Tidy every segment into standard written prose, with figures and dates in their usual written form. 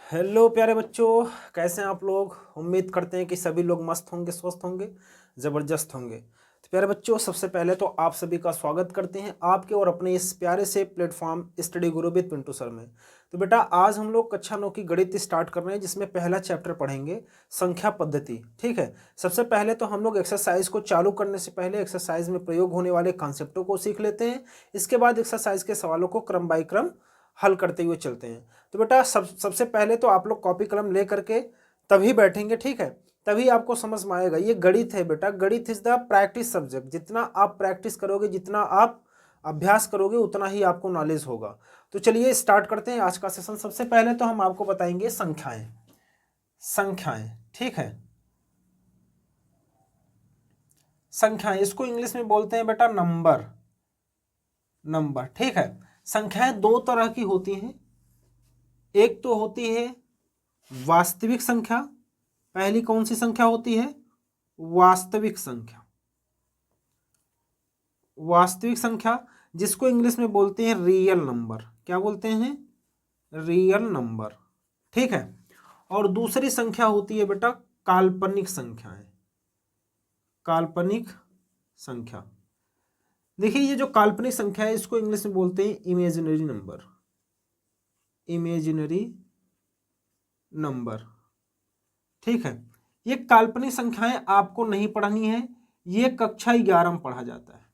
Hello प्यारे बच्चों, कैसे हैं आप लोग। उम्मीद करते हैं कि सभी लोग मस्त होंगे, स्वस्थ होंगे, ज़बरदस्त होंगे। तो प्यारे बच्चों, सबसे पहले तो आप सभी का स्वागत करते हैं आपके और अपने इस प्यारे से platform study Guru with Pintu sir में। तो बेटा, आज हम लोग कक्षा 9 की गणित स्टार्ट कर रहे हैं, जिसमें पहला चैप्टर पढ़ेंगे संख्या पद्धति। ठीक है। सबसे पहले तो हम लोग एक्सरसाइज को चालू करने से पहले एक्सरसाइज में प्रयोग होने वाले कॉन्सेप्टों को सीख लेते हैं। इसके बाद एक्सरसाइज के सवालों को क्रम बाय क्रम हल करते हुए चलते हैं। तो बेटा, सबसे पहले तो आप लोग कॉपी कलम ले करके तभी बैठेंगे, ठीक है, तभी आपको समझ में आएगा। ये गणित है बेटा, गणित इज द प्रैक्टिस सब्जेक्ट। जितना आप प्रैक्टिस करोगे, जितना आप अभ्यास करोगे, उतना ही आपको नॉलेज होगा। तो चलिए स्टार्ट करते हैं आज का सेशन। सबसे पहले तो हम आपको बताएंगे संख्याएं। संख्याएं, ठीक है, संख्याएं, इसको इंग्लिश में बोलते हैं बेटा नंबर। नंबर, ठीक है। संख्याएं दो तरह की होती हैं। एक तो होती है वास्तविक संख्या। पहली कौन सी संख्या होती है? वास्तविक संख्या। वास्तविक संख्या, जिसको इंग्लिश में बोलते हैं रियल नंबर। क्या बोलते हैं? रियल नंबर, ठीक है। और दूसरी संख्या होती है बेटा काल्पनिक संख्याएं। काल्पनिक संख्या, देखिए ये जो काल्पनिक संख्या है, इसको इंग्लिश में बोलते हैं इमेजिनरी नंबर। इमेजिनरी नंबर, ठीक है। ये काल्पनिक संख्याएं आपको नहीं पढ़नी है, ये कक्षा 11 में पढ़ा जाता है,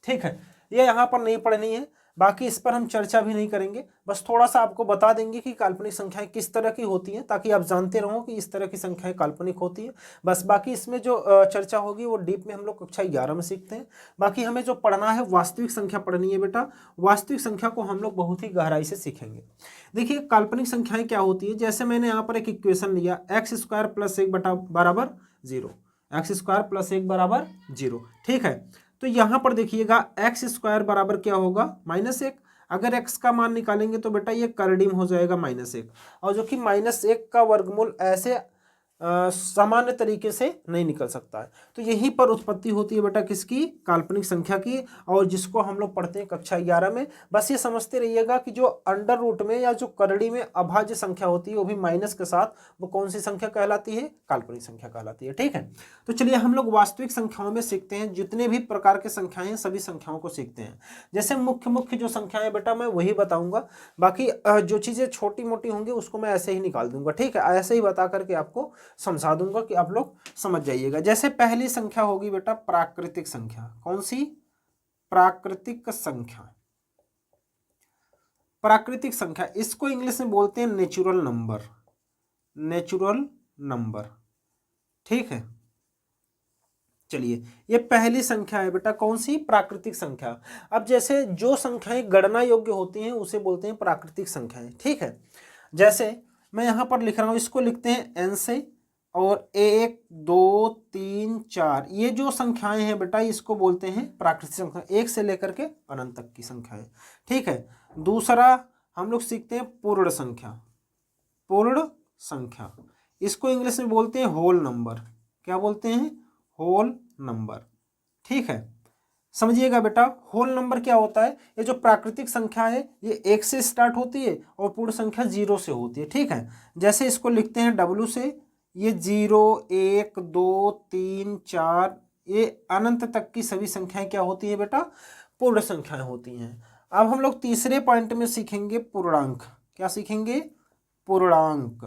ठीक है। ये यहाँ पर नहीं पढ़नी है, बाकी इस पर हम चर्चा भी नहीं करेंगे। बस थोड़ा सा आपको बता देंगे कि काल्पनिक संख्याएं किस तरह की होती हैं, ताकि आप जानते रहो कि इस तरह की संख्याएं काल्पनिक होती है। बस बाकी इसमें जो चर्चा होगी वो डीप में हम लोग कक्षा 11 में सीखते हैं। बाकी हमें जो पढ़ना है वास्तविक संख्या पढ़नी है बेटा। वास्तविक संख्या को हम लोग बहुत ही गहराई से सीखेंगे। देखिए काल्पनिक संख्याएं क्या होती है, जैसे मैंने यहाँ पर एक इक्वेशन लिया, x² + 1 बराबर 0। x² + 1 बराबर 0, ठीक है। तो यहाँ पर देखिएगा x² बराबर क्या होगा? -1। अगर x का मान निकालेंगे तो बेटा ये करडीम हो जाएगा -1, और जो कि -1 का वर्गमूल ऐसे सामान्य तरीके से नहीं निकल सकता है। तो यहीं पर उत्पत्ति होती है बेटा किसकी? काल्पनिक संख्या की, और जिसको हम लोग पढ़ते हैं कक्षा 11 में। बस ये समझते रहिएगा कि जो अंडर रूट में या जो करड़ी में अभाज्य संख्या होती है, वो भी माइनस के साथ, वो कौन सी संख्या कहलाती है? काल्पनिक संख्या कहलाती है, ठीक है। तो चलिए हम लोग वास्तविक संख्याओं में सीखते हैं। जितने भी प्रकार के संख्याएं, सभी संख्याओं को सीखते हैं। जैसे मुख्य मुख्य जो संख्याएं बेटा मैं वही बताऊंगा, बाकी जो चीजें छोटी मोटी होंगी उसको मैं ऐसे ही निकाल दूंगा, ठीक है। ऐसे ही बता करके आपको समझा दूंगा कि आप लोग समझ जाइएगा। जैसे पहली संख्या होगी बेटा प्राकृतिक संख्या। कौन सी? प्राकृतिक संख्या। प्राकृतिक संख्या, इसको इंग्लिश में बोलते हैं नेचुरल नंबर। नेचुरल नंबर, ठीक है। चलिए ये पहली संख्या है बेटा, कौन सी? प्राकृतिक संख्या। अब जैसे जो संख्याएं गणना योग्य होती हैं उसे बोलते हैं प्राकृतिक संख्याएं, ठीक है। जैसे मैं यहां पर लिख रहा हूं, इसको लिखते हैं n से, और 1 2 3 4, ये जो संख्याएं हैं बेटा इसको बोलते हैं प्राकृतिक संख्या, 1 से लेकर के अनंत तक की संख्याएं, ठीक है। दूसरा हम लोग सीखते हैं पूर्ण संख्या। पूर्ण संख्या, इसको इंग्लिश में बोलते हैं होल नंबर। क्या बोलते हैं? होल नंबर, ठीक है। समझिएगा बेटा, होल नंबर क्या होता है? ये जो प्राकृतिक संख्या है ये 1 से स्टार्ट होती है और पूर्ण संख्या 0 से होती है, ठीक है। जैसे इसको लिखते हैं W से, ये 0 1 2 3 4, ये अनंत तक की सभी संख्याएं क्या होती है बेटा? पूर्ण संख्याएं होती हैं। अब हम लोग तीसरे पॉइंट में सीखेंगे पूर्णांक। क्या सीखेंगे? पूर्णांक।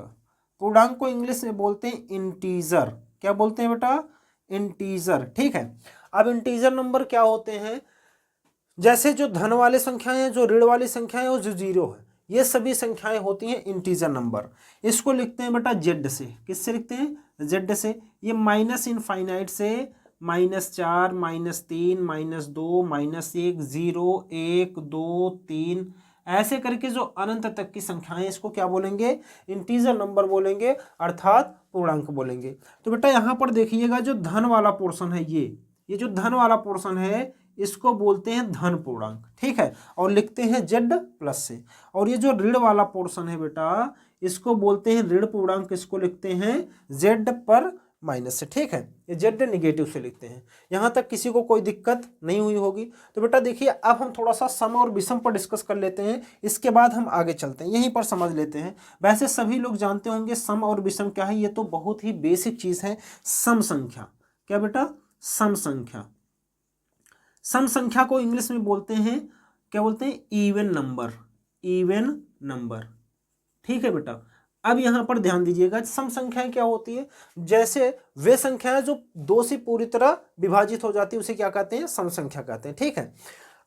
पूर्णांक को इंग्लिश में बोलते हैं इंटीजर। क्या बोलते हैं बेटा? इंटीजर, ठीक है। अब इंटीजर नंबर क्या होते हैं? जैसे जो धन वाले संख्याएं हैं, जो ऋण वाली संख्याएं और जो जीरो है, ये सभी संख्याएं होती हैं इंटीजर नंबर। इसको लिखते हैं बेटा जेड से। किससे लिखते हैं? जेड से। ये माइनस इनफाइनाइट से -4 -3 -2 -1 0 1 2 3, ऐसे करके जो अनंत तक की संख्याएं, इसको क्या बोलेंगे? इंटीजर नंबर बोलेंगे, अर्थात पूर्णांक बोलेंगे। तो बेटा यहाँ पर देखिएगा जो धन वाला पोर्शन है, ये जो धन वाला पोर्शन है इसको बोलते हैं धन पूर्णांक, ठीक है, और लिखते हैं जेड प्लस से। और ये जो ऋण वाला पोर्शन है बेटा इसको बोलते हैं ऋण पूर्णांक, इसको लिखते हैं जेड पर माइनस से, ठीक है। ये जेड निगेटिव से लिखते हैं। यहाँ तक किसी को कोई दिक्कत नहीं हुई होगी। तो बेटा देखिए, अब हम थोड़ा सा सम और विषम पर डिस्कस कर लेते हैं, इसके बाद हम आगे चलते हैं, यहीं पर समझ लेते हैं। वैसे सभी लोग जानते होंगे सम और विषम क्या है, ये तो बहुत ही बेसिक चीज है। सम संख्या, क्या बेटा, सम संख्या। सम संख्या को इंग्लिश में बोलते हैं, क्या बोलते हैं, इवन नंबर, इवन नंबर, ठीक है बेटा। अब यहां पर ध्यान दीजिएगा, सम संख्याएं क्या होती है, जैसे वे संख्याएं जो दो से पूरी तरह विभाजित हो जाती है उसे क्या कहते हैं, सम संख्या कहते हैं, ठीक है।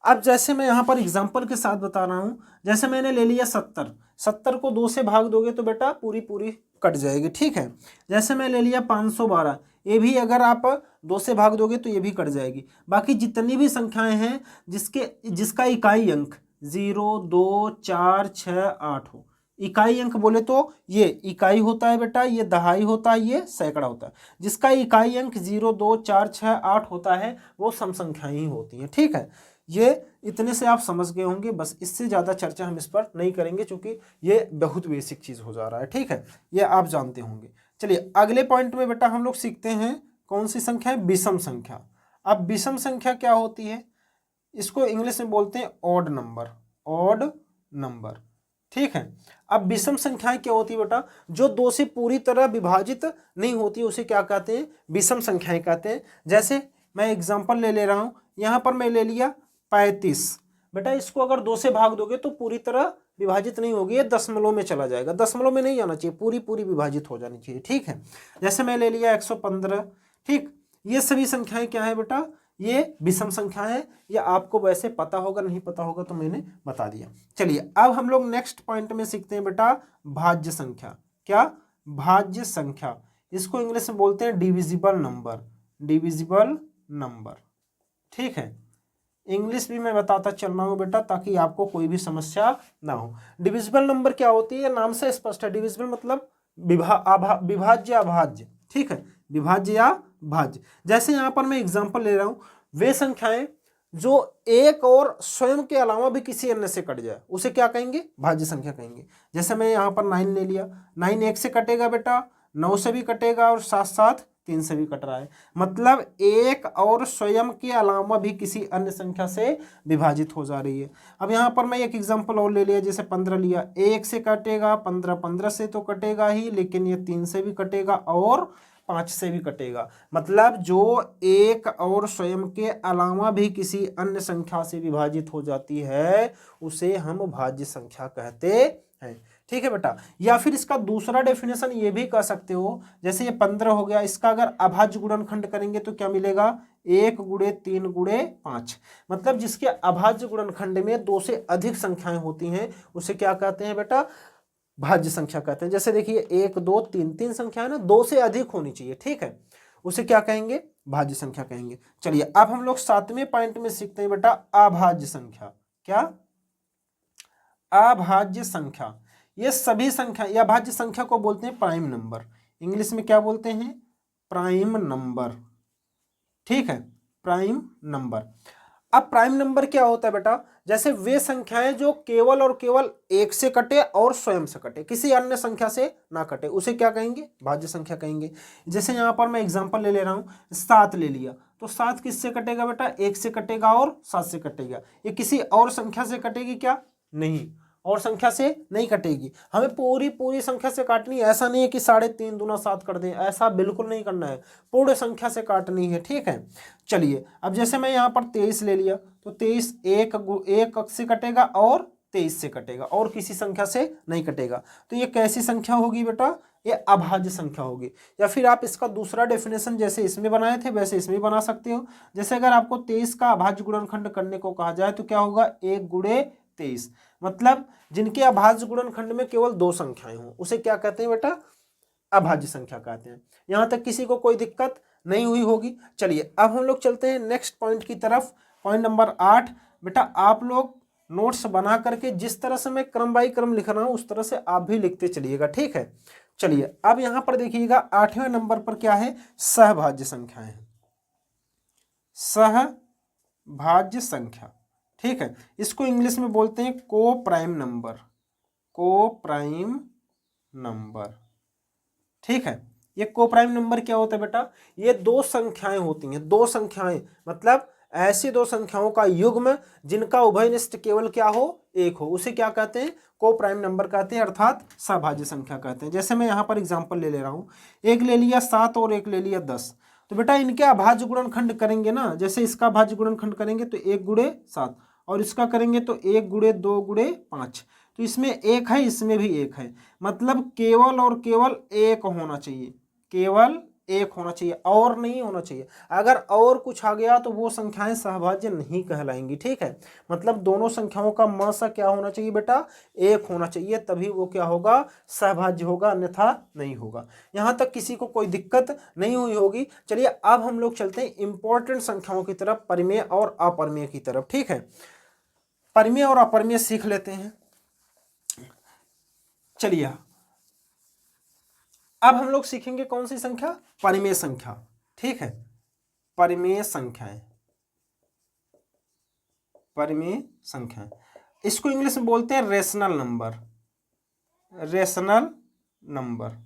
अब जैसे मैं यहां पर एग्जांपल के साथ बता रहा हूं, जैसे मैंने ले लिया 70, 70 को 2 से भाग दोगे तो बेटा पूरी पूरी कट जाएगी, ठीक है। जैसे मैं ले लिया 512, ये भी अगर आप 2 से भाग दोगे तो ये भी कट जाएगी। बाकी जितनी भी संख्याएं हैं जिसका इकाई अंक 0, 2, 4, 6, 8 हो, इकाई अंक बोले तो ये इकाई होता है बेटा, ये दहाई होता है, ये सैकड़ा होता है। जिसका इकाई अंक 0, 2, 4, 6, 8 होता है वो सम संख्याएं ही होती हैं, ठीक है। ये इतने से आप समझ गए होंगे, बस इससे ज़्यादा चर्चा हम इस पर नहीं करेंगे क्योंकि ये बहुत बेसिक चीज़ हो जा रहा है, ठीक है, ये आप जानते होंगे। चलिए अगले पॉइंट में बेटा हम लोग सीखते हैं कौन सी संख्या है, विषम संख्या। अब विषम संख्या क्या होती है, इसको इंग्लिश में बोलते हैं ऑड नंबर, ऑड नंबर, ठीक है। अब विषम संख्याएं क्या होती है बेटा, जो 2 से पूरी तरह विभाजित नहीं होती उसे क्या कहते हैं, विषम संख्याएं कहते हैं। जैसे मैं एग्जांपल ले रहा हूं, यहां पर मैं ले लिया 35, बेटा इसको अगर 2 से भाग दोगे तो पूरी तरह विभाजित नहीं होगी, ये दशमलव में चला जाएगा, दशमलव में नहीं आना चाहिए, पूरी पूरी विभाजित हो जानी चाहिए, ठीक है। जैसे मैं ले लिया 115, ठीक। ये सभी संख्याएं क्या है बेटा, ये विषम संख्या है। ये आपको वैसे पता होगा, नहीं पता होगा तो मैंने बता दिया। चलिए अब हम लोग नेक्स्ट पॉइंट में सीखते हैं बेटा भाज्य संख्या। क्या, भाज्य संख्या, इसको इंग्लिश में बोलते हैं डिविजिबल नंबर, डिविजिबल नंबर, ठीक है। इंग्लिश भी मैं बताता चल रहा हूं बेटा ताकि आपको कोई भी समस्या ना हो। डिविजिबल नंबर क्या होती है, नाम से स्पष्ट है, डिविजिबल मतलब विभाज्य अभाज्य, ठीक है, विभाज्य या भाज्य। जैसे यहां पर मैं एग्जांपल ले रहा हूं, वे संख्याएं जो एक और स्वयं के अलावा भी किसी अन्य से कट जाए उसे क्या कहेंगे, भाज्य संख्या कहेंगे। जैसे मैं यहां पर 9 ले लिया, 9 1 से कटेगा बेटा, 9 से भी कटेगा और साथ साथ 3 से भी कट रहा है, मतलब एक और स्वयं के अलावा भी किसी अन्य संख्या से विभाजित हो जा रही है। अब यहाँ पर मैं एक एग्जांपल और ले लिया, जैसे 15 लिया, 1 से कटेगा, 15 15 से तो कटेगा ही, लेकिन ये 3 से भी कटेगा और 5 से भी कटेगा, मतलब जो एक और स्वयं के अलावा भी किसी अन्य संख्या से विभाजित हो जाती है उसे हम भाज्य संख्या कहते हैं, ठीक है बेटा। या फिर इसका दूसरा डेफिनेशन ये भी कह सकते हो, जैसे ये 15 हो गया, इसका अगर अभाज्य गुणनखंड करेंगे तो क्या मिलेगा, 1 गुणे 3 गुणे 5, मतलब जिसके अभाज्य गुणनखंड में 2 से अधिक संख्याएं होती हैं उसे क्या कहते हैं बेटा, भाज्य संख्या कहते हैं। जैसे देखिए 1 2 3, 3 संख्या है ना, 2 से अधिक होनी चाहिए, ठीक है, उसे क्या कहेंगे, भाज्य संख्या कहेंगे। चलिए अब हम लोग 7वें पॉइंट में सीखते हैं बेटा अभाज्य संख्या। क्या, अभाज्य संख्या, ये सभी संख्या या भाज्य संख्या को बोलते हैं प्राइम नंबर, इंग्लिश में क्या बोलते हैं, प्राइम नंबर, ठीक है, प्राइम नंबर। अब प्राइम नंबर क्या होता है बेटा, जैसे वे संख्याएं जो केवल और केवल एक से कटे और स्वयं से कटे, किसी अन्य संख्या से ना कटे, उसे क्या कहेंगे, भाज्य संख्या कहेंगे। जैसे यहां पर मैं एग्जांपल ले रहा हूं, 7 ले लिया, तो 7 किससे कटेगा बेटा, 1 से कटेगा और 7 से कटेगा, ये किसी और संख्या से कटेगी क्या, नहीं, और संख्या से नहीं कटेगी, हमें पूरी पूरी संख्या से काटनी है, ऐसा नहीं है कि 3.5 दूना 7 कर दें, ऐसा बिल्कुल नहीं करना है, पूर्ण संख्या से काटनी है, ठीक है। चलिए अब जैसे मैं यहाँ पर 23 ले लिया, तो 23 एक से कटेगा और 23 से कटेगा और किसी संख्या से नहीं कटेगा, तो ये कैसी संख्या होगी बेटा, ये अभाज्य संख्या होगी। या फिर आप इसका दूसरा डेफिनेशन जैसे इसमें बनाए थे वैसे इसमें बना सकते हो। जैसे अगर आपको 23 का अभाज्य गुणनखंड करने को कहा जाए तो क्या होगा, 1 गुणे 23, मतलब जिनके अभाज्य गुणनखंड में केवल 2 संख्याएं हों उसे क्या कहते हैं बेटा, अभाज्य संख्या कहते हैं। यहां तक किसी को कोई दिक्कत नहीं हुई होगी। चलिए अब हम लोग चलते हैं नेक्स्ट पॉइंट की तरफ, पॉइंट नंबर 8। बेटा आप लोग नोट्स बना करके जिस तरह से मैं क्रम बाई क्रम लिख रहा हूं उस तरह से आप भी लिखते चलिएगा, ठीक है। चलिए अब यहां पर देखिएगा 8वें नंबर पर क्या है, सहभाज्य संख्याएं हैं, सहभाज्य संख्या, ठीक है, इसको इंग्लिश में बोलते हैं को प्राइम नंबर, को प्राइम नंबर, ठीक है। ये कोप्राइम नंबर क्या होता है बेटा, ये दो संख्याएं होती हैं, दो संख्याएं मतलब ऐसी दो संख्याओं का युग्म जिनका उभयनिष्ठ केवल क्या हो, एक हो, उसे क्या कहते हैं, कोप्राइम नंबर कहते हैं, अर्थात सभाज्य संख्या कहते हैं। जैसे मैं यहाँ पर एग्जांपल ले रहा हूँ, एक ले लिया 7 और एक ले लिया 10, तो बेटा इनके अभाज्य गुणनखंड करेंगे ना, जैसे इसका अभाज्य गुणनखंड करेंगे तो 1 गुणे 7 और इसका करेंगे तो 1 गुणे 2 गुणे 5, तो इसमें एक है, इसमें भी एक है, मतलब केवल और केवल एक होना चाहिए, केवल एक होना चाहिए, और नहीं होना चाहिए। अगर और कुछ आ गया तो वो संख्याएं सहभाज्य नहीं कहलाएंगी, ठीक है। मतलब दोनों संख्याओं का मसा क्या होना चाहिए बेटा, एक होना चाहिए, तभी वो क्या होगा, सहभाज्य होगा, अन्यथा नहीं होगा। यहां तक किसी को कोई दिक्कत नहीं हुई होगी। चलिए अब हम लोग चलते हैं इंपॉर्टेंट संख्याओं की तरफ, परिमेय और अपरिमेय की तरफ, ठीक है। परिमेय और अपरिमेय सीख लेते हैं। चलिए अब हम लोग सीखेंगे कौन सी संख्या, परिमेय संख्या, ठीक है। परिमेय संख्याएं, परिमेय संख्याएं, इसको इंग्लिश में बोलते हैं रेशनल नंबर, रेशनल नंबर।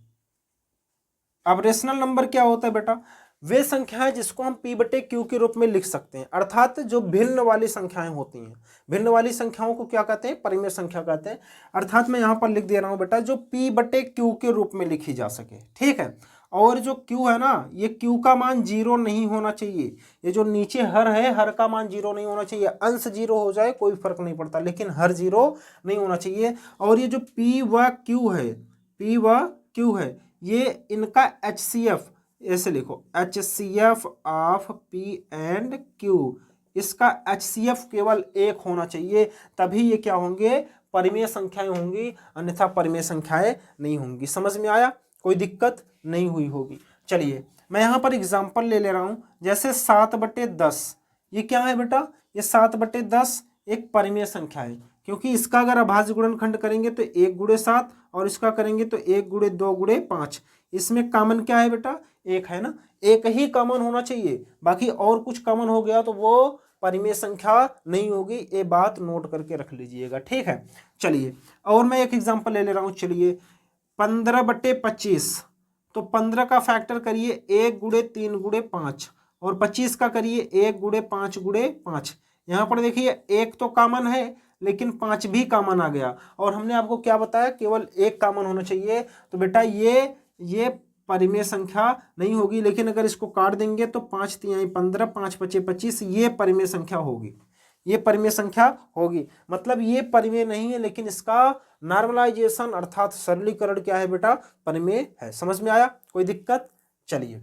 अब रेशनल नंबर क्या होता है बेटा, वे संख्याएं जिसको हम p बटे q के रूप में लिख सकते हैं, अर्थात जो भिन्न वाली संख्याएं होती हैं, भिन्न वाली संख्याओं को क्या कहते हैं, परिमेय संख्या कहते हैं। अर्थात मैं यहां पर लिख दे रहा हूं बेटा, जो p बटे q के रूप में लिखी जा सके, ठीक है। और जो q है ना, ये q का मान 0 नहीं होना चाहिए, ये जो नीचे हर है, हर का मान 0 नहीं होना चाहिए, अंश 0 हो जाए कोई फर्क नहीं पड़ता, लेकिन हर 0 नहीं होना चाहिए। और ये जो p व q है, p व q है, ये इनका HCF, ऐसे लिखो HCF of P and Q, इसका HCF केवल एक होना चाहिए, तभी ये क्या होंगे, परिमेय संख्याएं होंगी, अन्यथा परिमेय संख्याएं नहीं होंगी। समझ में आया, कोई दिक्कत नहीं हुई होगी। चलिए मैं यहाँ पर एग्जांपल ले रहा हूँ, जैसे 7/10, ये क्या है बेटा, ये 7/10 एक परिमेय संख्या है, क्योंकि इसका अगर अभाज्य गुणनखंड करेंगे तो 1 गुणे 7 और इसका करेंगे तो 1 गुणे 2 गुणे 5, इसमें कॉमन क्या है बेटा, एक है ना, एक ही कॉमन होना चाहिए, बाकी और कुछ कॉमन हो गया तो वो परिमेय संख्या नहीं होगी, ये बात नोट करके रख लीजिएगा, ठीक है। चलिए और मैं एक एग्जांपल ले रहा हूँ, चलिए 15/25, तो 15 का फैक्टर करिए 1 गुणे 3 गुणे 5 और 25 का करिए 1 गुणे 5 गुणे 5। यहाँ पर देखिए एक तो कॉमन है लेकिन 5 भी कॉमन आ गया, और हमने आपको क्या बताया, केवल एक कॉमन होना चाहिए, तो बेटा ये परिमेय संख्या नहीं होगी। लेकिन अगर इसको काट देंगे तो 5 तिहाई 15, 5 पचे 25, ये परिमेय संख्या होगी, ये परिमेय संख्या होगी। मतलब ये परिमेय नहीं है, लेकिन इसका नॉर्मलाइजेशन अर्थात सरलीकरण क्या है बेटा, परिमेय है। समझ में आया, कोई दिक्कत। चलिए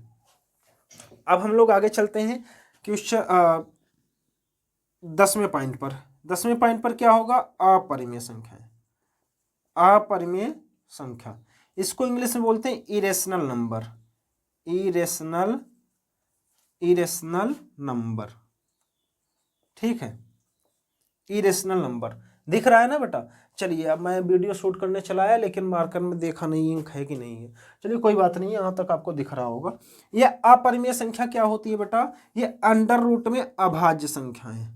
अब हम लोग आगे चलते हैं क्वेश्चन 10वें पॉइंट पर। 10वें पॉइंट पर क्या होगा, अपरिमेय संख्या, अपरिमेय संख्या, इसको इंग्लिश में बोलते हैं इरेशनल नंबर, इरेशनल नंबर, ठीक है, इरेशनल नंबर। दिख रहा है ना बेटा। चलिए अब मैं वीडियो शूट करने चला है, लेकिन मार्कर में देखा नहीं इंक है कि नहीं है, चलिए कोई बात नहीं, यहाँ तक आपको दिख रहा होगा। ये अपरिमेय संख्या क्या होती है बेटा, ये अंडर रूट में अभाज्य संख्याएं,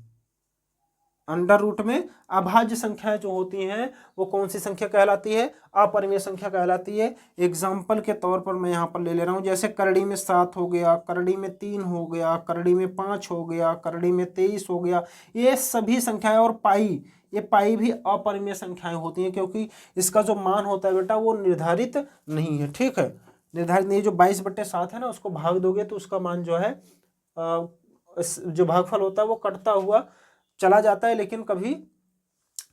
अंडर रूट में अभाज्य संख्याएं जो होती हैं वो कौन सी संख्या कहलाती है, अपरिमेय संख्या कहलाती है। एग्जाम्पल के तौर पर मैं यहाँ पर ले रहा हूँ, जैसे करड़ी में 7 हो गया, करड़ी में 3 हो गया, करड़ी में 5 हो गया, करड़ी में 23 हो गया, ये सभी संख्याएं। और पाई, ये पाई भी अपरिमेय संख्याएं होती हैं, क्योंकि इसका जो मान होता है बेटा वो निर्धारित नहीं है, ठीक है, निर्धारित नहीं। जो 22/7 है ना, उसको भाग दोगे तो उसका मान जो है जो भागफल होता है वो कटता हुआ चला जाता है, लेकिन कभी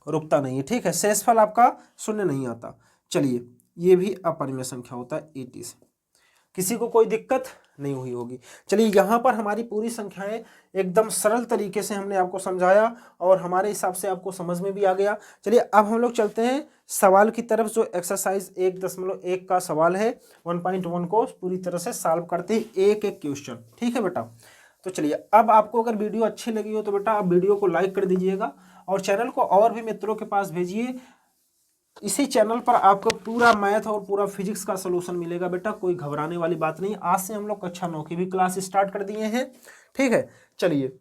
रुकता नहीं है, ठीक है, शेषफल आपका शून्य नहीं आता। चलिए ये भी अपरिमेय संख्या होता है 80 से, किसी को कोई दिक्कत नहीं हुई होगी। चलिए यहाँ पर हमारी पूरी संख्याएं एकदम सरल तरीके से हमने आपको समझाया और हमारे हिसाब से आपको समझ में भी आ गया। चलिए अब हम लोग चलते हैं सवाल की तरफ, जो एक्सरसाइज 1.1 का सवाल है, 1.1 को पूरी तरह से सॉल्व करते हैं, एक एक क्वेश्चन, ठीक है बेटा। तो चलिए अब आपको अगर वीडियो अच्छी लगी हो तो बेटा आप वीडियो को लाइक कर दीजिएगा और चैनल को और भी मित्रों के पास भेजिए। इसी चैनल पर आपको पूरा मैथ और पूरा फिजिक्स का सलूशन मिलेगा बेटा, कोई घबराने वाली बात नहीं। आज से हम लोग कक्षा 9 की भी क्लास स्टार्ट कर दिए हैं, ठीक है। चलिए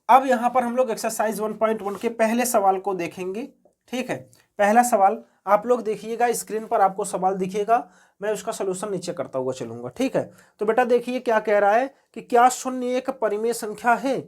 अब यहाँ पर हम लोग एक्सरसाइज 1.1 के पहले सवाल को देखेंगे, ठीक है। पहला सवाल आप लोग देखिएगा स्क्रीन पर आपको सवाल दिखेगा, मैं उसका सलूशन नीचे करता हुआ चलूंगा, ठीक है। तो बेटा देखिए क्या कह रहा है कि क्या शून्य एक परिमेय संख्या है,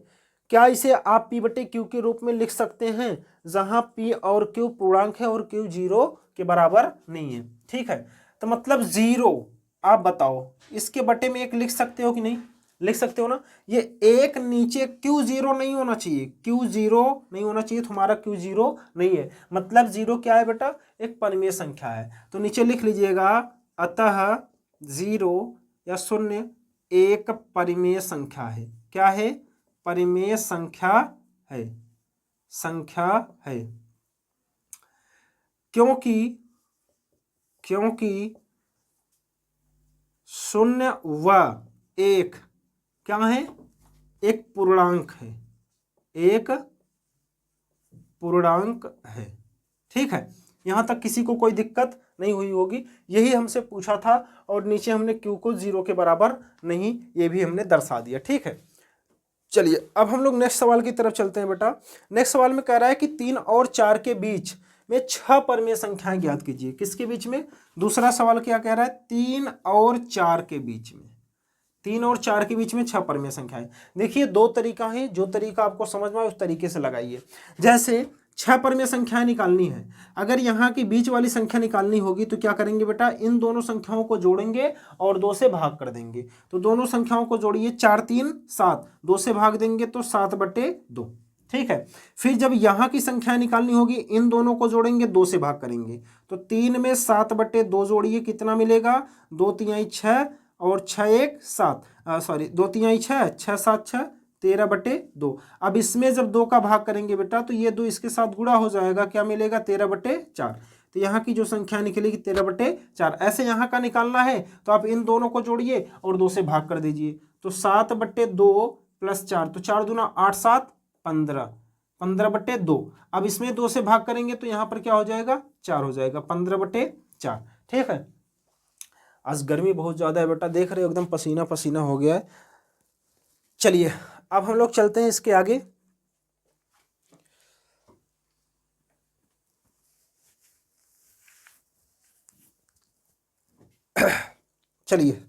क्या इसे आप पी बटे क्यू के रूप में लिख सकते हैं जहां पी और क्यू पूर्णांक है और क्यू जीरो के बराबर नहीं है, ठीक है। तो मतलब जीरो, आप बताओ इसके बटे में एक लिख सकते हो कि नहीं, लिख सकते हो ना। ये एक नीचे क्यू जीरो नहीं होना चाहिए, क्यू जीरो नहीं होना चाहिए, तुम्हारा क्यू जीरो नहीं है, मतलब जीरो क्या है बेटा, एक परिमेय संख्या है। तो नीचे लिख लीजिएगा अतः जीरो या शून्य एक परिमेय संख्या है। क्या है, परिमेय संख्या है, संख्या है। क्योंकि शून्य व एक क्या है, एक पूर्णांक है, एक पूर्णांक है, ठीक है। यहां तक किसी को कोई दिक्कत नहीं हुई होगी, यही हमसे पूछा था और नीचे हमने क्यू को जीरो के बराबर नहीं ये भी हमने दर्शा दिया, ठीक है। चलिए अब हम लोग नेक्स्ट सवाल की तरफ चलते हैं बेटा। नेक्स्ट सवाल में कह रहा है कि 3 और 4 के बीच में 6 परिमेय संख्याएं ज्ञात कीजिए। किसके बीच में, दूसरा सवाल क्या कह रहा है, 3 और 4 के बीच में, 3 और 4 के बीच में 6 परिमेय संख्याएं। देखिए दो तरीका है, जो तरीका आपको समझ में आए उस तरीके से लगाइए। जैसे 6 परिमेय संख्याएं निकालनी है, अगर यहाँ की बीच वाली संख्या निकालनी होगी तो क्या करेंगे बेटा, इन दोनों संख्याओं को जोड़ेंगे और 2 से भाग कर देंगे। तो दोनों संख्याओं को जोड़िए, 4 3 7, 2 से भाग देंगे तो 7/2, ठीक है। फिर जब यहाँ की संख्या निकालनी होगी, इन दोनों को जोड़ेंगे, 2 से भाग करेंगे, तो 3 में 7/2 जोड़िए, कितना मिलेगा, 2 तिहाई 6 और 6 1 7, सॉरी 2 तिहाई 6, 6 7 6, 13/2। अब इसमें जब 2 का भाग करेंगे बेटा तो ये 2 इसके साथ गुणा हो जाएगा, क्या मिलेगा, 13/4। तो यहाँ की जो संख्या निकलेगी 13/4। ऐसे यहाँ का निकालना है तो आप इन दोनों को जोड़िए और 2 से भाग कर दीजिए, तो 7/2 + 4, तो 4 दूना 8 7 15, 15/2। अब इसमें 2 से भाग करेंगे तो यहाँ पर क्या हो जाएगा, 4 हो जाएगा, 15/4, ठीक है। आज गर्मी बहुत ज़्यादा है बेटा, देख रहे हो एकदम पसीना पसीना हो गया है। चलिए अब हम लोग चलते हैं इसके आगे। चलिए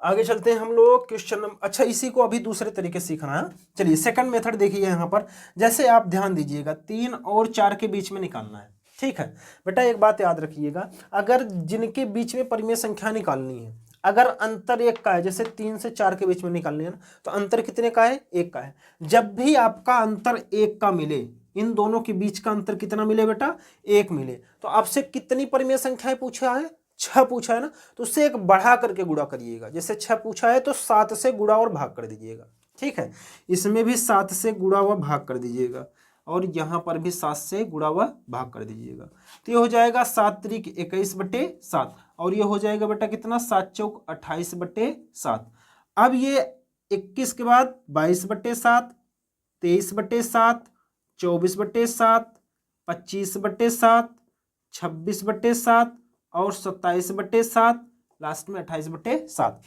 आगे चलते हैं हम लोग क्वेश्चन नंबर, अच्छा इसी को अभी दूसरे तरीके से सीखना है। चलिए सेकंड मेथड देखिए यहाँ पर, जैसे आप ध्यान दीजिएगा 3 और 4 के बीच में निकालना है, ठीक है। बेटा एक बात याद रखिएगा, अगर जिनके बीच में परिमेय संख्या निकालनी है, अगर अंतर 1 का है, जैसे 3 से 4 के बीच में निकालनी है ना, तो अंतर कितने का है, 1 का है। जब भी आपका अंतर 1 का मिले, इन दोनों के बीच का अंतर कितना मिले बेटा, 1 मिले, तो आपसे कितनी परिमेय संख्याएं पूछा है, 6 पूछा है ना, तो उससे एक बढ़ा करके गुणा करिएगा। जैसे 6 पूछा है तो 7 से गुणा और भाग कर दीजिएगा, ठीक है। इसमें भी 7 से गुणा व भाग कर दीजिएगा और यहाँ पर भी 7 से गुणा व भाग कर दीजिएगा। तो ये हो जाएगा 7 त्रिक 21/7 और ये हो जाएगा बेटा कितना, 7 चौक 28/7। अब ये 21 के बाद 22/7, 23/7, 24/7, 25/7, 26/7 और 27/7, लास्ट में 28/7।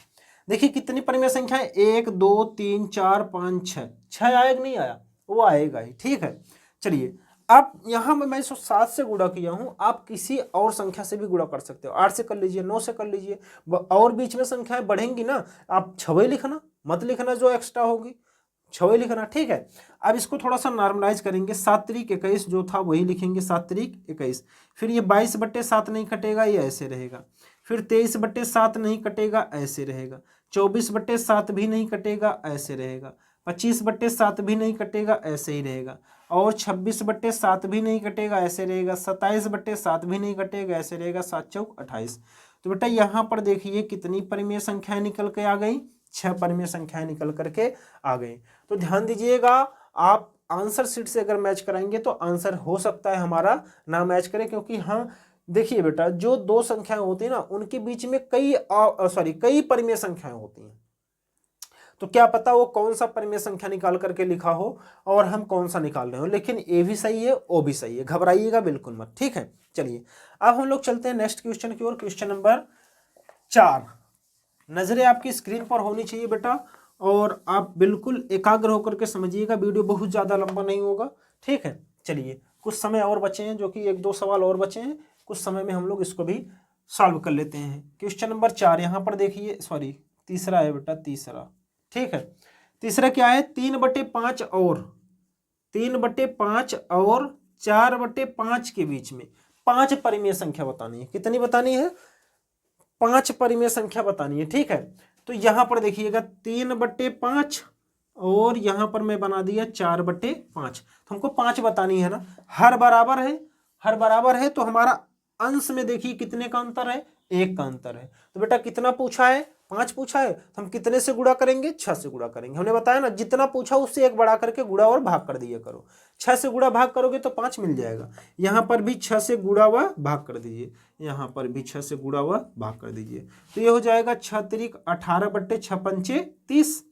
देखिए कितनी परिमेय संख्या है, 1 2 3 4 5 6, 6 आया कि नहीं आया, वो आएगा ही, ठीक है। चलिए अब यहाँ मैं इसको 7 से गुणा किया हूँ, आप किसी और संख्या से भी गुणा कर सकते हो, 8 से कर लीजिए, 9 से कर लीजिए, और बीच में संख्याएं बढ़ेंगी ना, आप 6 लिखना, मत लिखना जो एक्स्ट्रा होगी, 6 लिखना, ठीक है। अब इसको थोड़ा सा नॉर्मलाइज करेंगे, 7 त्रिक 21 जो था वही लिखेंगे, 7 त्रिक 21। फिर ये 22/7 नहीं कटेगा, ये ऐसे रहेगा। फिर 23/7 नहीं कटेगा, ऐसे रहेगा। 24/7 भी नहीं कटेगा, ऐसे रहेगा। 25/7 भी नहीं कटेगा, ऐसे ही रहेगा। और 26/7 भी नहीं कटेगा, ऐसे रहेगा। 27/7 भी नहीं कटेगा, ऐसे रहेगा। 7 चौक 28। तो बेटा यहाँ पर देखिए कितनी परिमेय संख्याएं निकल के आ गई, 6 परिमेय संख्याएं निकल करके आ गई। तो ध्यान दीजिएगा, आप आंसर शीट से अगर मैच कराएंगे तो आंसर हो सकता है हमारा ना मैच करे, क्योंकि हाँ देखिए बेटा जो 2 संख्याएं होती है ना उनके बीच में कई परिमेय संख्याएं होती हैं, तो क्या पता वो कौन सा परिमेय संख्या निकाल करके लिखा हो और हम कौन सा निकाल रहे हो, लेकिन ए भी सही है ओ भी सही है, घबराइएगा बिल्कुल मत, ठीक है। चलिए अब हम लोग चलते हैं नेक्स्ट क्वेश्चन की ओर, क्वेश्चन नंबर 4। नजरें आपकी स्क्रीन पर होनी चाहिए बेटा और आप बिल्कुल एकाग्र होकर के समझिएगा, वीडियो बहुत ज्यादा लंबा नहीं होगा, ठीक है। चलिए कुछ समय और बचे हैं, जो कि 1-2 सवाल और बचे हैं, कुछ समय में हम लोग इसको भी सॉल्व कर लेते हैं। क्वेश्चन नंबर 4 यहाँ पर देखिए, सॉरी तीसरा है बेटा, तीसरा, ठीक है। तीसरा क्या है, 3/5 और 3/5 और 4/5 के बीच में 5 परिमेय संख्या बतानी है। कितनी बतानी है? 5 परिमेय संख्या बतानी है, ठीक है। तो यहां पर देखिएगा 3/5 और यहां पर मैं बना दिया 4/5। तो हमको 5 बतानी है ना, हर बराबर है, हर बराबर है, तो हमारा अंश में देखिए कितने का अंतर है, 1 का अंतर है। तो बेटा कितना पूछा है, 5 पूछा है, तो हम कितने से गुणा करेंगे, 6 से गुणा करेंगे। हमने बताया ना, जितना पूछा उससे 1 बढ़ा करके गुणा और भाग कर दिया करो। 6 से गुणा भाग करोगे तो 5 मिल जाएगा। यहाँ पर भी 6 से गुणा व भाग कर दीजिए, यहाँ पर भी 6 से गुणा व भाग कर दीजिए। तो ये हो जाएगा 6 तिरिक 18/6 पंचे 30,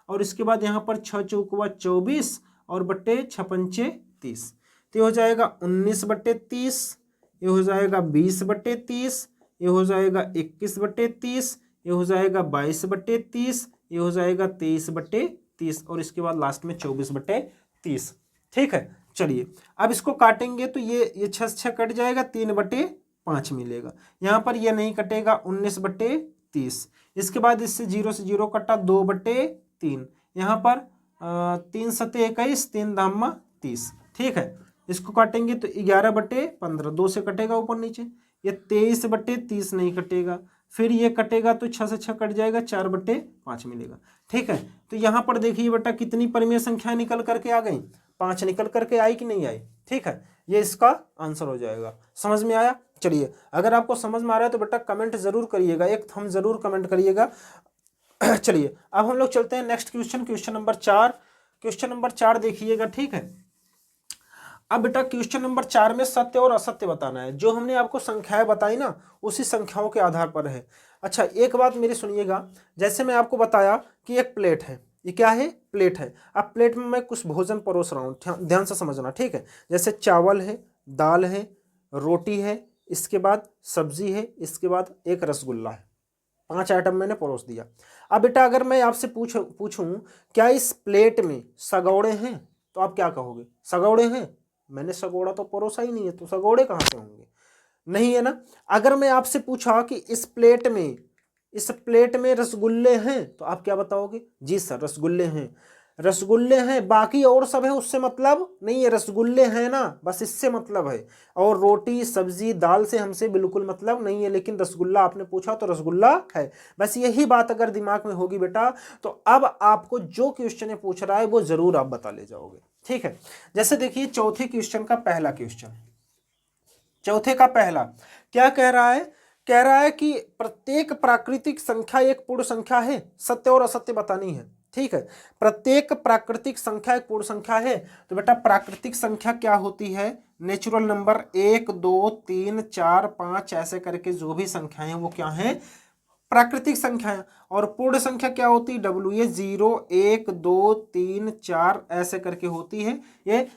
और इसके बाद यहाँ पर 6 चौकुआ 24 और बट्टे 6 पंचे 30। तो ये हो जाएगा 19/30, ये हो जाएगा 20/30, ये हो जाएगा 21/30, ये हो जाएगा 22/30, ये हो जाएगा 23/30, और इसके बाद लास्ट में 24/30, ठीक है। चलिए अब इसको काटेंगे तो ये 6 कट जाएगा, 3/5 मिलेगा। यहाँ पर ये नहीं कटेगा, 19/30। इसके बाद इससे 0 से 0 कटा, 2/3। यहाँ पर 3 सते 21, 3 धामा 30, ठीक है। इसको काटेंगे तो 11/15, 2 से कटेगा ऊपर नीचे। ये 23/30 नहीं कटेगा, फिर ये कटेगा तो 6 से 6 कट जाएगा, 4/5 मिलेगा, ठीक है। तो यहाँ पर देखिए बेटा कितनी परिमेय संख्या निकल करके आ गई, 5 निकल करके आई कि नहीं आई, ठीक है। ये इसका आंसर हो जाएगा। समझ में आया? चलिए अगर आपको समझ में आ रहा है तो बेटा कमेंट जरूर करिएगा, एक थम जरूर कमेंट करिएगा। चलिए अब हम लोग चलते हैं next question, question number 4। Question number 4 देखिएगा, ठीक है। अब बेटा क्वेश्चन नंबर 4 में सत्य और असत्य बताना है। जो हमने आपको संख्याएं बताई ना, उसी संख्याओं के आधार पर है। अच्छा एक बात मेरी सुनिएगा, जैसे मैं आपको बताया कि एक प्लेट है, ये क्या है, प्लेट है। अब प्लेट में मैं कुछ भोजन परोस रहा हूँ, ध्यान से समझना, ठीक है। जैसे चावल है, दाल है, रोटी है, इसके बाद सब्जी है, इसके बाद एक रसगुल्ला है। 5 आइटम मैंने परोस दिया। अब बेटा अगर मैं आपसे पूछूं क्या इस प्लेट में सगौड़े हैं, तो आप क्या कहोगे, सगौड़े हैं। मैंने सगोड़ा तो परोसा ही नहीं है, तो सगोड़े कहाँ से होंगे, नहीं है ना। अगर मैं आपसे पूछा कि इस प्लेट में रसगुल्ले हैं, तो आप क्या बताओगे, जी सर रसगुल्ले हैं। रसगुल्ले हैं, बाकी और सब है उससे मतलब नहीं है, रसगुल्ले हैं ना, बस इससे मतलब है। और रोटी सब्जी दाल से हमसे बिल्कुल मतलब नहीं है, लेकिन रसगुल्ला आपने पूछा तो रसगुल्ला है। बस यही बात अगर दिमाग में होगी बेटा, तो अब आपको जो क्वेश्चन पूछ रहा है वो जरूर आप बता ले जाओगे, ठीक है। जैसे देखिए चौथे क्वेश्चन का पहला क्वेश्चन, चौथे का पहला क्या कह रहा है, कह रहा है कि प्रत्येक प्राकृतिक संख्या एक पूर्ण संख्या है। सत्य और असत्य बतानी है, ठीक है। प्रत्येक प्राकृतिक संख्या एक पूर्ण संख्या है। तो बेटा प्राकृतिक संख्या क्या होती है, नेचुरल नंबर 1 2 3 4 5 ऐसे करके जो भी संख्याएं वो क्या है, प्राकृतिक संख्याएं। और पूर्ण संख्या क्या होती है, डब्ल्यू, ये 0 1 2 3 4 ऐसे करके होती है, ये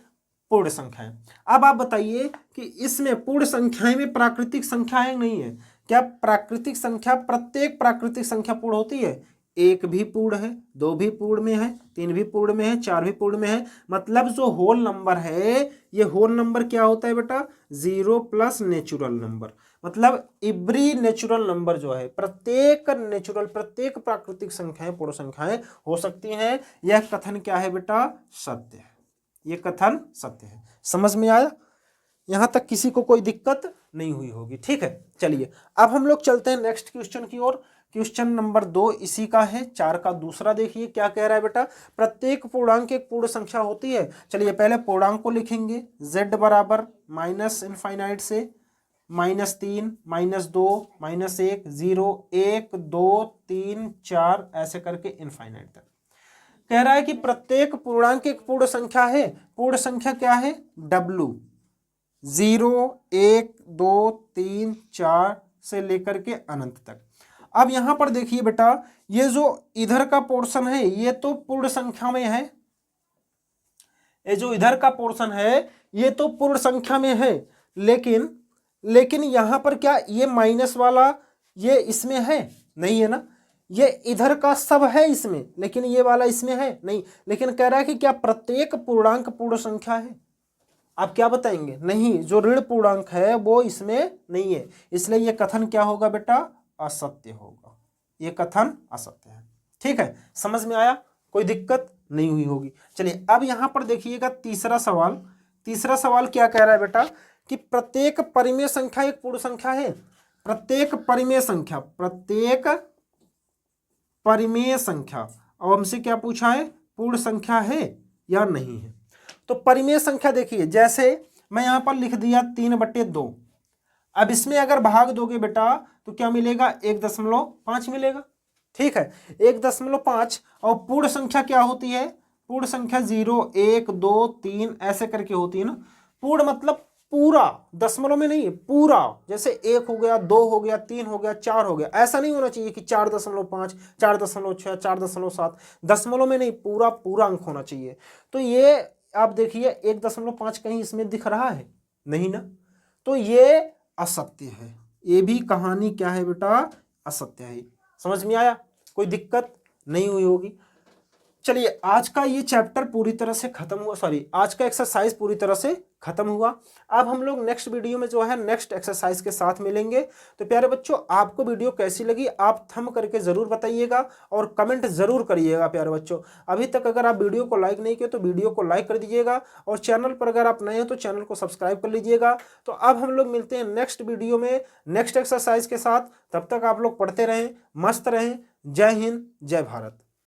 पूर्ण संख्याएं। अब आप बताइए कि इसमें पूर्ण संख्याएं में प्राकृतिक संख्याएं नहीं है क्या, प्राकृतिक संख्या, प्रत्येक प्राकृतिक संख्या पूर्ण होती है। 1 भी पूर्ण है, 2 भी पूर्ण में है, 3 भी पूर्ण में है, 4 भी पूर्ण में है। मतलब जो होल नंबर है, ये होल नंबर क्या होता है बेटा, 0 प्लस नेचुरल नंबर। मतलब एवरी नेचुरल नंबर जो है, प्रत्येक प्रत्येक प्राकृतिक संख्याएं पूर्ण संख्याएं हो सकती हैं। यह कथन क्या है बेटा, सत्य है। ये कथन सत्य है। समझ में आया? यहां तक किसी को कोई दिक्कत नहीं हुई होगी, ठीक है। चलिए अब हम लोग चलते हैं नेक्स्ट क्वेश्चन की ओर। क्वेश्चन नंबर 2 इसी का है, 4 का दूसरा देखिए क्या कह रहा है बेटा, प्रत्येक पूर्णांक एक पूर्ण संख्या होती है। चलिए पहले पूर्णांक को लिखेंगे, z बराबर माइनस इनफाइनाइट से -3 -2 -1 0 1 2 3 4 ऐसे करके इनफाइनाइट तक। कह रहा है कि प्रत्येक पूर्णांक एक पूर्ण संख्या है। पूर्ण संख्या क्या है, w, 0 1 2 3 4 से लेकर के अनंत तक। अब यहां पर देखिए बेटा, ये जो इधर का पोर्शन है ये तो पूर्ण संख्या में है, ये जो इधर का पोर्शन है ये तो पूर्ण संख्या में है, लेकिन यहां पर क्या ये माइनस वाला ये इसमें है, नहीं है ना। ये इधर का सब है इसमें, लेकिन ये वाला इसमें है नहीं। लेकिन कह रहा है कि क्या प्रत्येक पूर्णांक पूर्ण संख्या है, आप क्या बताएंगे, नहीं, जो ऋण पूर्णांक है वो इसमें नहीं है, इसलिए ये कथन क्या होगा बेटा, असत्य होगा, ये कथन असत्य है। ठीक है, समझ में आया, कोई दिक्कत नहीं हुई होगी। चलिए अब यहां पर देखिएगा तीसरा सवाल। तीसरा सवाल क्या कह रहा है बेटा कि प्रत्येक परिमेय संख्या एक पूर्ण संख्या है। प्रत्येक परिमेय संख्या, प्रत्येक परिमेय संख्या, और हमसे क्या पूछा है, पूर्ण संख्या है या नहीं है। तो परिमेय संख्या देखिए, जैसे मैं यहां पर लिख दिया 3/2, अब इसमें अगर भाग दोगे बेटा तो क्या मिलेगा, 1.5 मिलेगा। ठीक है, 1.5, और पूर्ण संख्या क्या होती है, पूर्ण संख्या 0, 1, 2, 3 ऐसे करके होती है ना। पूर्ण मतलब पूरा, दशमलव में नहीं है, पूरा, जैसे 1 हो गया, 2 हो गया, 3 हो गया, 4 हो गया, ऐसा नहीं होना चाहिए कि 4.5, 4.6, 4.7, दशमलव में नहीं, पूरा पूरा अंक होना चाहिए। तो ये आप देखिए 1.5 कहीं इसमें दिख रहा है नहीं ना, तो ये असत्य है, ये भी कहानी क्या है बेटा, असत्य है। समझ में आया, कोई दिक्कत नहीं हुई होगी। चलिए आज का ये चैप्टर पूरी तरह से खत्म हुआ, सॉरी आज का एक्सरसाइज पूरी तरह से खत्म हुआ। अब हम लोग नेक्स्ट वीडियो में जो है नेक्स्ट एक्सरसाइज के साथ मिलेंगे। तो प्यारे बच्चों, आपको वीडियो कैसी लगी आप थंब करके जरूर बताइएगा और कमेंट जरूर करिएगा। प्यारे बच्चों, अभी तक अगर आप वीडियो को लाइक नहीं किए तो वीडियो को लाइक कर दीजिएगा, और चैनल पर अगर आप नए हो तो चैनल को सब्सक्राइब कर लीजिएगा। तो अब हम लोग मिलते हैं नेक्स्ट वीडियो में नेक्स्ट एक्सरसाइज के साथ। तब तक आप लोग पढ़ते रहें, मस्त रहें। जय हिंद, जय भारत।